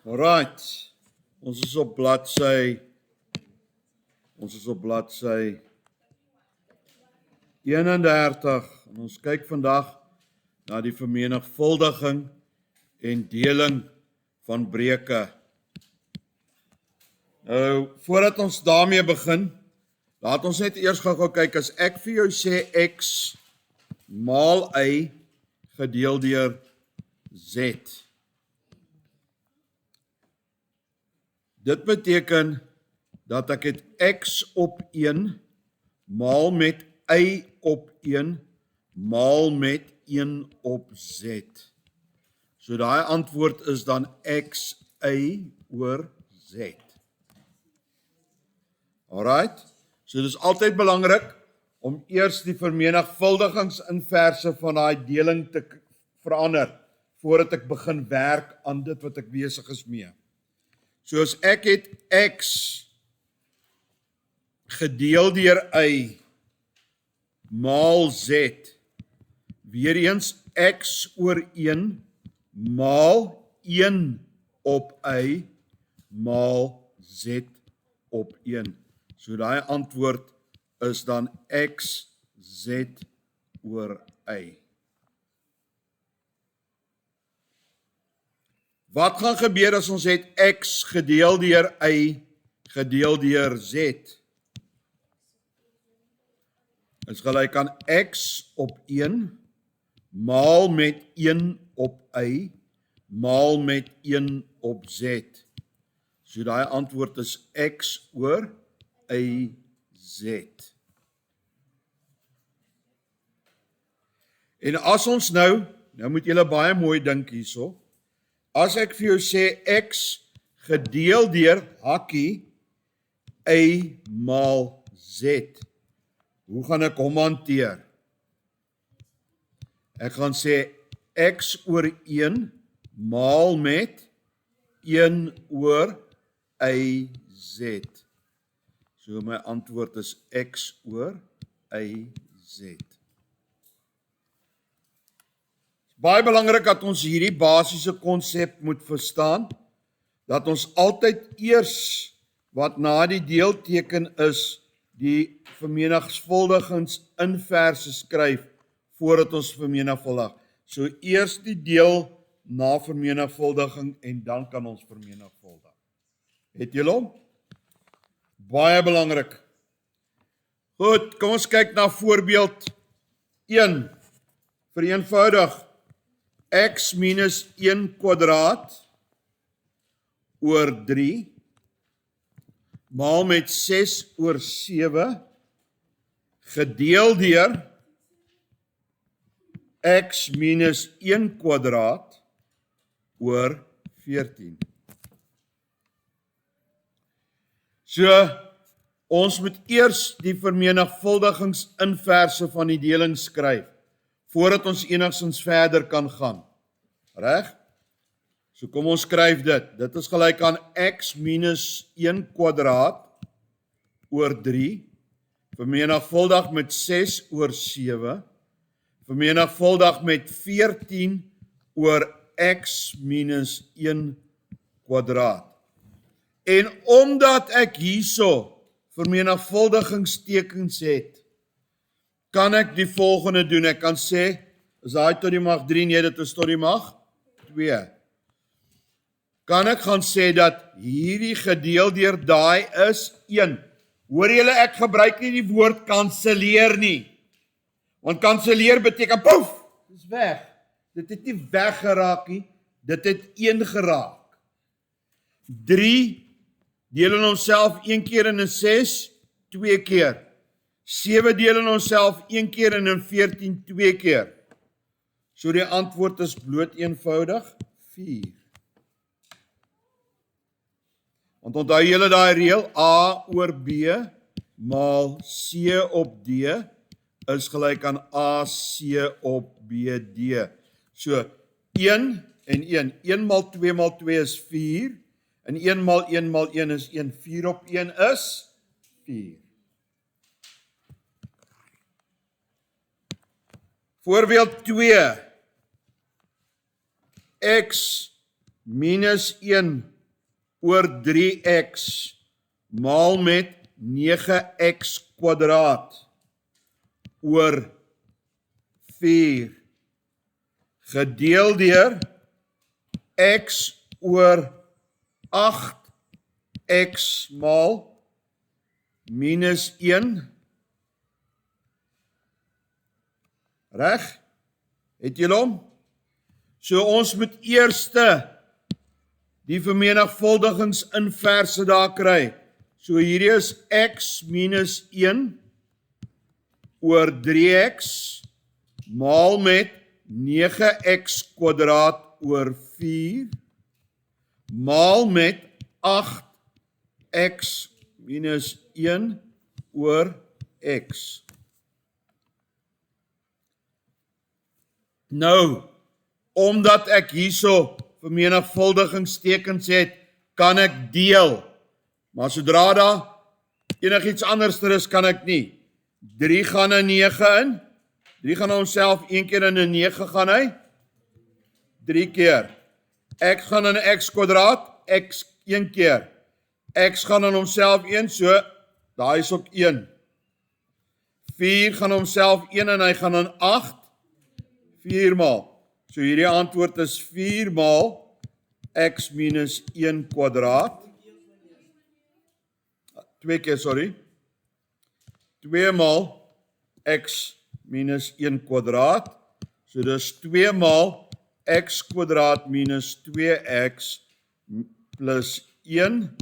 Alright, ons is op bladsy 31 en ons kyk vandag na die vermenigvuldiging en deling van breuke. Nou, voordat ons daarmee begin, laat ons net eers gou kyk, as ek vir jou sê X maal Y gedeel deur Z. Dit beteken dat ek het X op 1 maal met Y op 1 maal met 1 op Z. So daai antwoord is dan XY oor Z. Alright, so dit is altyd belangrik om eers die vermenigvuldigingsinverse van daai deling te verander, voordat ek begin werk aan dit wat ek besig is mee. So as ek het X gedeel deur Y maal Z, weer eens X oor 1 maal 1 op Y maal Z op 1. So daai antwoord is dan XZ oor Y. Wat gaan gebeur as ons het X gedeel deur Y gedeel deur Z? Is gelyk aan X op 1 maal met 1 op Y maal met 1 op Z. So daai antwoord is X oor YZ. En as ons nou moet julle baie mooi dink hierso. As ek vir jou sê X gedeel deur hakkie Y maal Z, hoe gaan ek hom hanteer? Ek gaan sê X oor 1 maal met 1 oor YZ. So my antwoord is X oor YZ. Baie belangrik dat ons hierdie basiese konsep moet verstaan, dat ons altyd eers wat na die deelteken is, die vermenigvuldigingsinverse skryf, voordat ons vermenigvuldig. So eers die deel na vermenigvuldiging en dan kan ons vermenigvuldig. Het julle hom? Baie belangrik. Goed, kom ons kyk na voorbeeld 1. Vereenvoudig. X minus 1 kwadraat oor 3 maal met 6 oor 7 gedeel deur X minus 1 kwadraat oor 14. So, ons moet eers die vermenigvuldigingsinverse van die deling skryf, voordat ons enigstens verder kan gaan. Reg? So kom ons skryf dit. Dit is gelyk aan X minus 1 kwadraat oor 3, vermenigvuldig met 6 oor 7, vermenigvuldig met 14 oor X minus 1 kwadraat. En omdat ek hierso vermenigvuldigingstekens het, kan ek die volgende doen. Ek kan sê, is daai tot die mag 3, nee, dit is tot die mag 2. Kan ek gaan sê dat hierdie gedeel deur daai is 1. Hoor julle, ek gebruik nie die woord kanselleer nie. Want kanselleer beteken, poef, dis weg. Dit het nie weggeraak nie, dit het 1 geraak. 3 deel in onsself 1 keer en in 6, 2 keer. 7 deel in onsself 1 keer en in 14 2 keer. So die antwoord is bloot eenvoudig 4. Want onthou julle daai reël, A oor B maal C op D is gelyk aan AC op BD. So 1 en 1. 1 maal 2 maal 2 is 4. En 1 maal 1 maal 1 is 1. 4 op 1 is 4. Voorbeeld 2. X minus 1 oor 3x maal met 9x kwadraat oor 4 gedeel deur x oor 8x maal minus 1. Reg? Het julle hom? So ons moet eerste die vermenigvuldigingsinverse daar kry. So hierdie is x minus 1 oor 3x maal met 9x kwadraat oor 4 maal met 8x minus 1 oor x. Nou, omdat ek hierso vermenigvuldigingstekens het, kan ek deel. Maar sodra daar enigiets anders is, kan ek nie. 3 gaan in 9 in. 3 gaan homself 1 keer in 'n 9 gaan hy. 3 keer. X gaan in x kwadraat, x 1 keer. X gaan in homself 1, so daai is ook 1. 4 gaan homself 1 en hy gaan in 8. 4 maal. So hierdie antwoord is 4 maal x minus 1 kwadraat. 2 keer, sorry. 2 maal x minus 1 kwadraat. So dis 2 maal x kwadraat minus 2x plus 1.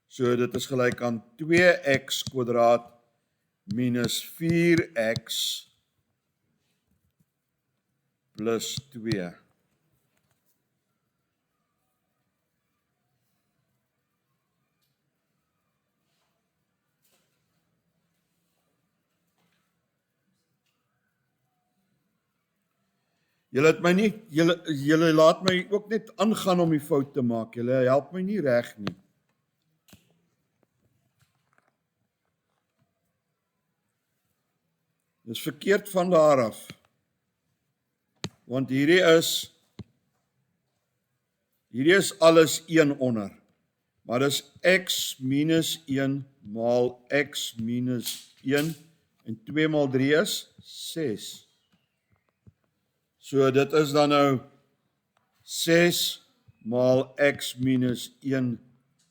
So dit is gelyk aan 2x kwadraat minus 4x plus 2. Julle laat my ook net aangaan om die fout te maak. Julle help my nie reg nie. Dis verkeerd van daar af. Want hierdie is alles 1 onder. Maar dis x minus 1 maal x minus 1 en 2 maal 3 is 6. So dit is dan nou 6 maal x minus 1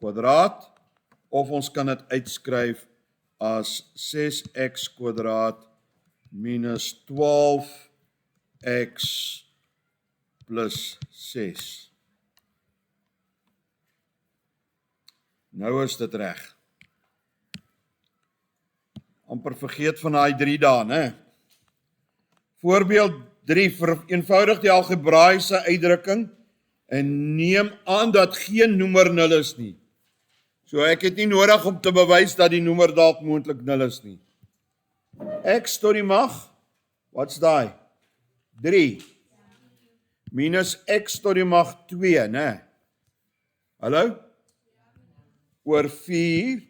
kwadraat, of ons kan dit uitskryf as 6x kwadraat minus 12x plus 6. Nou is dit reg. Amper vergeet van daai 3 dae, né? Voorbeeld 3, vereenvoudig die algebraïese uitdrukking en neem aan dat geen noemer 0 is nie. So ek het nie nodig om te bewys dat die noemer dalk moontlik 0 is nie. X tot die mag, wat's daai? 3. Minus x tot die mag 2, né? Hallo? Oor 4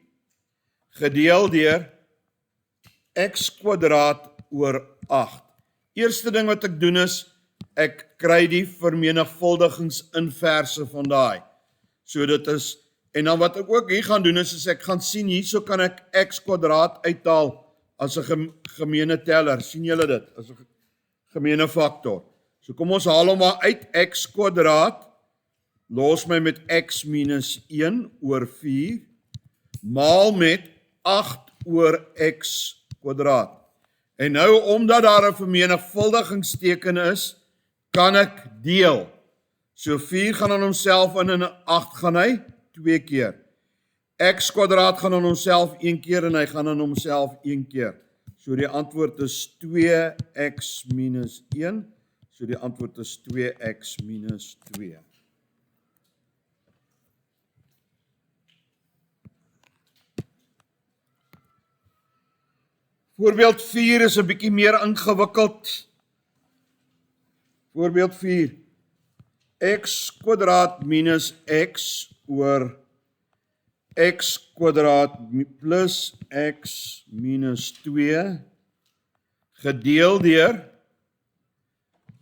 gedeel deur x kwadraat oor 8. Eerste ding wat ek doen is, ek kry die vermenigvuldigingsinverse van daai. So dit is, en dan wat ek ook hier gaan doen is ek gaan sien, hierso kan ek x kwadraat uithaal as 'n gemeene teller. Sien julle dit? As 'n gemeene faktor. So kom ons haal hom maar uit, x kwadraat, los my met x minus 1 oor 4, maal met 8 oor x kwadraat. En nou, omdat daar 'n vermenigvuldigingsteken is, kan ek deel. So 4 gaan aan homself in en 8 gaan hy 2 keer. X kwadraat gaan aan homself 1 keer en hy gaan aan homself 1 keer. So die antwoord is 2x minus 1. So die antwoord is 2x minus 2. Voorbeeld 4 is 'n bietjie meer ingewikkeld. Voorbeeld 4. X kwadraat minus x oor x kwadraat plus x minus 2 gedeel deur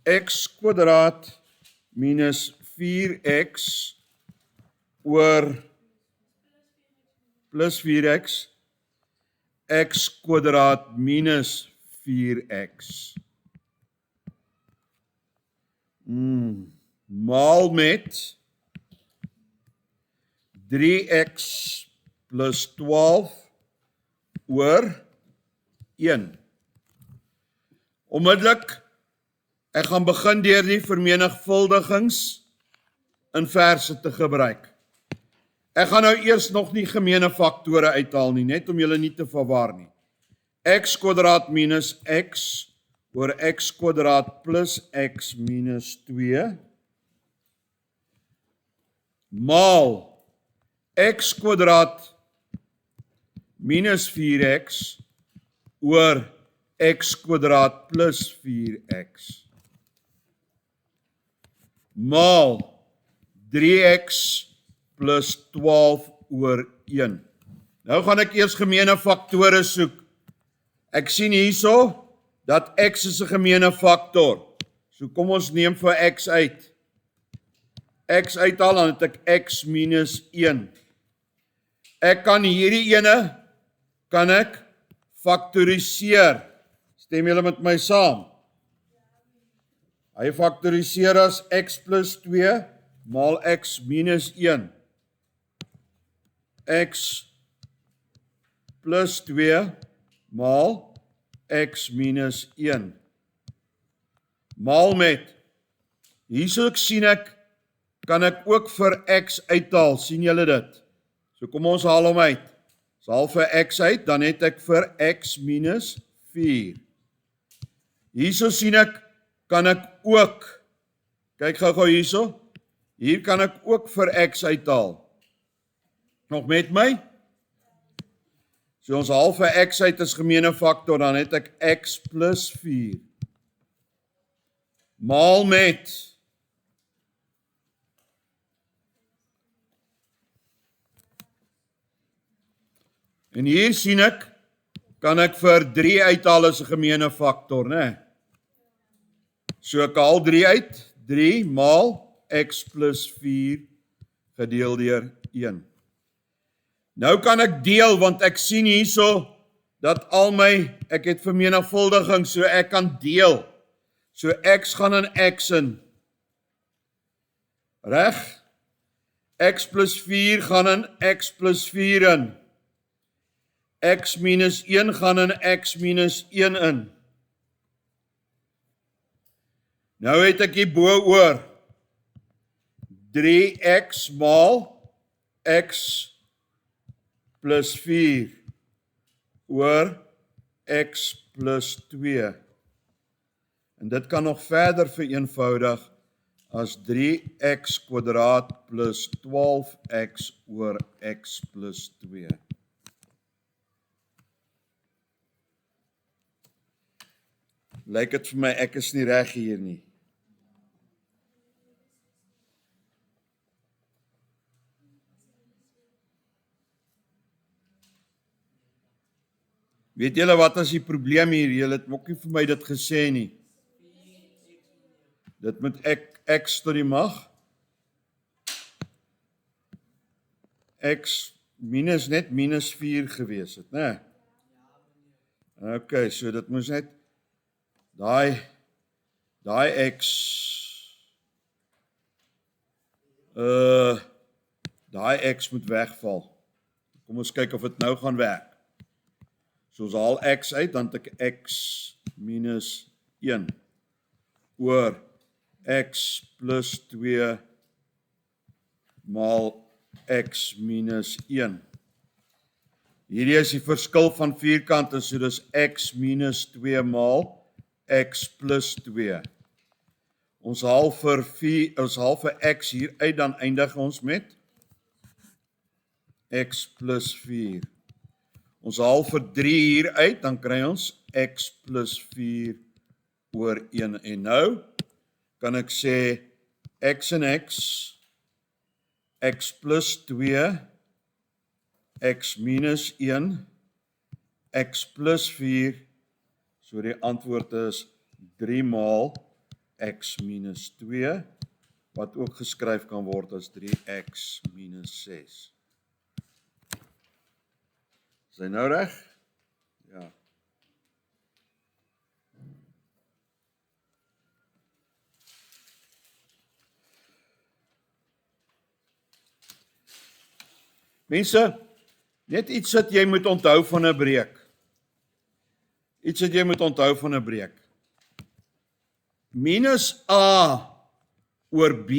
x kwadraat minus 4x oor plus 4x, x kwadraat minus 4x. Maal met 3x plus 12 oor 1. Onmiddellik, ek gaan begin deur die vermenigvuldigings in verse te gebruik. Ek gaan nou eers nog nie gemeene faktore uithaal nie, net om julle nie te verwar nie. X kwadraat minus x oor x kwadraat plus x minus 2 maal x kwadraat minus 4x oor x kwadraat plus 4x maal 3x plus 12 oor 1. Nou gaan ek eers gemeene faktore soek. Ek sien hierso dat x is 'n gemeene faktor. So kom ons neem vir x uit. X uithaal, dan het ek x minus 1. Ek kan hierdie ene, kan ek faktoriseer. Stem julle met my saam? Hy faktoriseer as x plus 2 maal x minus 1. X plus 2 maal x minus 1. Maal met, hierso sien ek, kan ek ook vir x uithaal, sien julle dit? So kom ons haal hom uit. As haal vir x uit, dan het ek vir x minus 4. Hierso sien ek, kan ek ook, kyk gou hierso, hier kan ek ook vir x uithaal. Nog met my? So ons haal vir x uit as gemeene faktor, dan het ek x plus 4. Maal met, en hier sien ek, kan ek vir 3 uithaal as 'n gemeene faktor, né? So ek haal 3 uit, 3 maal x plus 4 gedeel deur 1. Nou kan ek deel, want ek sien hierso dat ek het vermenigvuldiging, so ek kan deel. So x gaan in x in. Reg? X plus 4 gaan in x plus 4 in. X minus 1 gaan in x minus 1 in. Nou het ek hier bo oor 3x maal x plus 4 oor x plus 2. En dit kan nog verder vereenvoudig as 3x kwadraat plus 12x oor x plus 2. Lyk dit vir my ek is nie reg hier nie. Weet julle wat is die probleem hier? Julle het ook nie vir my dit gesê nie. Dit moet x tot die mag. X minus net minus 4 gewees het, né? Okay, so dit moes net daai x moet wegval. Kom ons kyk of dit nou gaan werk. So ons haal x uit, dan het ek x minus 1 oor x plus 2 maal x minus 1. Hierdie is die verskil van vierkante, so dis x minus 2 maal x plus 2. Ons haal vir x hier uit, dan eindig ons met x plus 4. Ons haal vir 3 hier uit, dan kry ons x plus 4 oor 1. En nou kan ek sê x en x plus 2, x minus 1, x plus 4, so die antwoord is 3 maal x minus 2 wat ook geskryf kan word as 3x minus 6. Is hy nou reg? Ja. Mense, net iets wat jy moet onthou van 'n breek. Iets wat jy moet onthou van 'n breek. Minus A oor B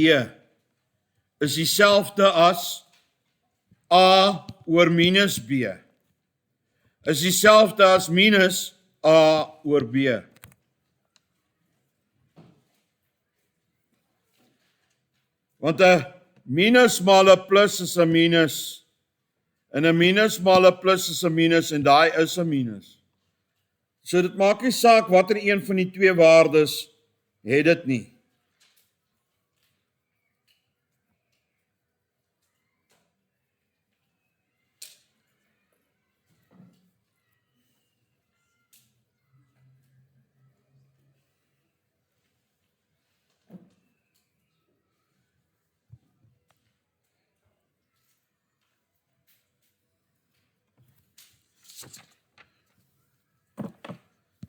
is dieselfde as A oor minus B. Is dieselfde as minus A oor B. Want 'n minus maal 'n plus is 'n minus. En 'n minus maal 'n plus is 'n minus en daai is 'n minus. So dit maak nie saak watter een van die twee waardes het dit nie.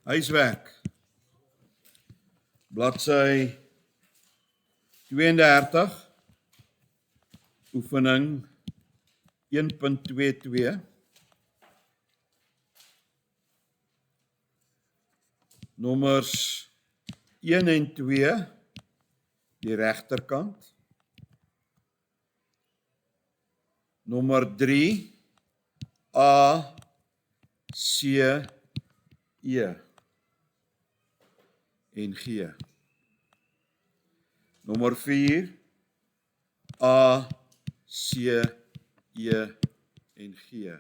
Huiswerk. Bladsy 32. Oefening 1.22. Nommers 1 en 2, die regterkant. Nommer 3, A, C, E en G. Nommer 4, A, C, E en G.